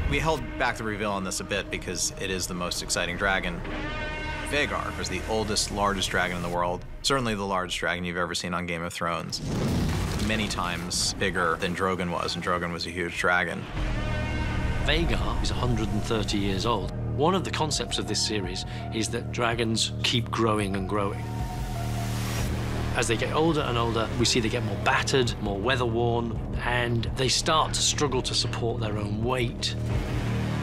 We held back the reveal on this a bit because it is the most exciting dragon. Vhagar was the oldest, largest dragon in the world. Certainly the largest dragon you've ever seen on Game of Thrones. Many times bigger than Drogon was, and Drogon was a huge dragon. Vhagar is 130 years old. One of the concepts of this series is that dragons keep growing and growing. As they get older and older, we see they get more battered, more weather-worn, and they start to struggle to support their own weight.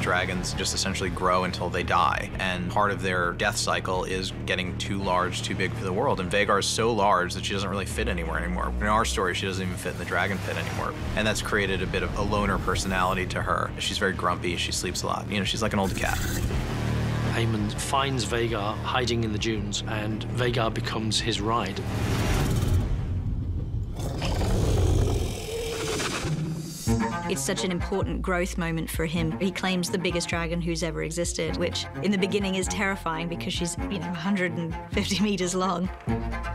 Dragons just essentially grow until they die, and part of their death cycle is getting too large, too big for the world. And Vhagar is so large that she doesn't really fit anywhere anymore. In our story, she doesn't even fit in the dragon pit anymore. And that's created a bit of a loner personality to her. She's very grumpy, she sleeps a lot. You know, she's like an old cat. Aemond finds Vhagar hiding in the dunes, and Vhagar becomes his ride. It's such an important growth moment for him. He claims the biggest dragon who's ever existed, which in the beginning is terrifying because she's, 150 meters long.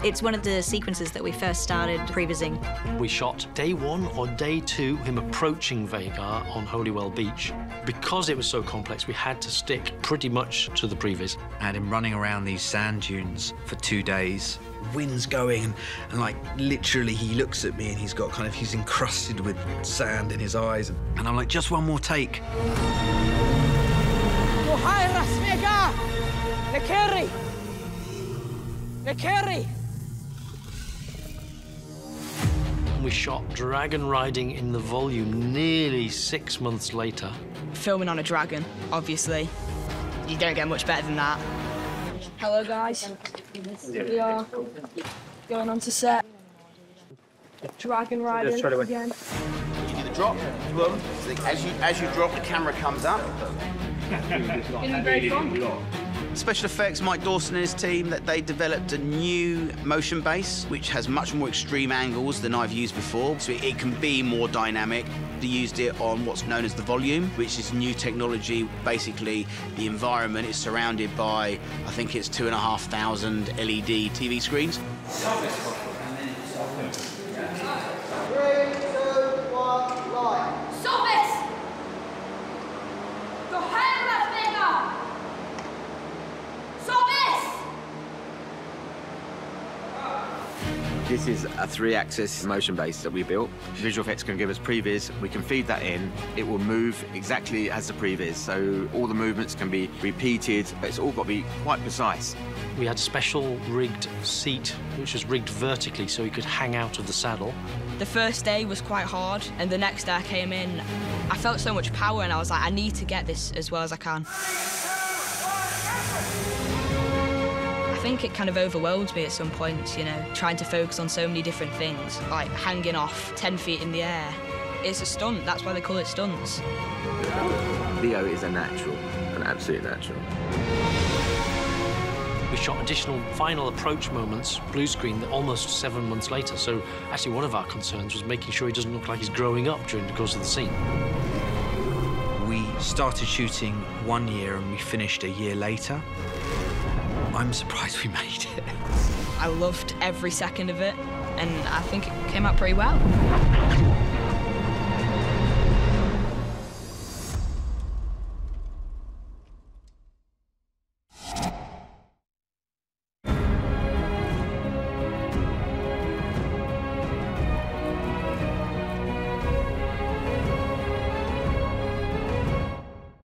It's one of the sequences that we first started prevising. We shot day 1 or day 2, him approaching Vhagar on Holywell Beach. Because it was so complex, we had to stick pretty much to the previs. I had him running around these sand dunes for 2 days. Wind's going, and like literally he looks at me and he's encrusted with sand in his eyes. And I'm like, just one more take. We shot dragon riding in the volume nearly 6 months later. Filming on a dragon, obviously. You don't get much better than that. Hello, guys. We are going on to set. Dragon riding again. You do the drop. As you drop, the camera comes up. Special effects, Mike Dawson and his team, that they developed a new motion base which has much more extreme angles than I've used before, so it can be more dynamic. They used it on what's known as the volume, which is new technology. Basically, the environment is surrounded by, I think it's 2,500 LED TV screens. 3, 2, 1, light. Stop this! The hell that Vhagar! Stop this! This is a 3-axis motion base that we built. Visual effects can give us previs. We can feed that in. It will move exactly as the previs, so all the movements can be repeated. It's all got to be quite precise. We had a special rigged seat, which was rigged vertically so he could hang out of the saddle. The first day was quite hard, and the next day I came in, I felt so much power, and I was like, I need to get this as well as I can. I think it kind of overwhelmed me at some points, trying to focus on so many different things, like hanging off 10 feet in the air. It's a stunt, that's why they call it stunts. Leo is a natural, an absolute natural. We shot additional final approach moments, blue screen, almost 7 months later. So actually one of our concerns was making sure he doesn't look like he's growing up during the course of the scene. We started shooting 1 year and we finished a year later. I'm surprised we made it. I loved every second of it, and I think it came out pretty well.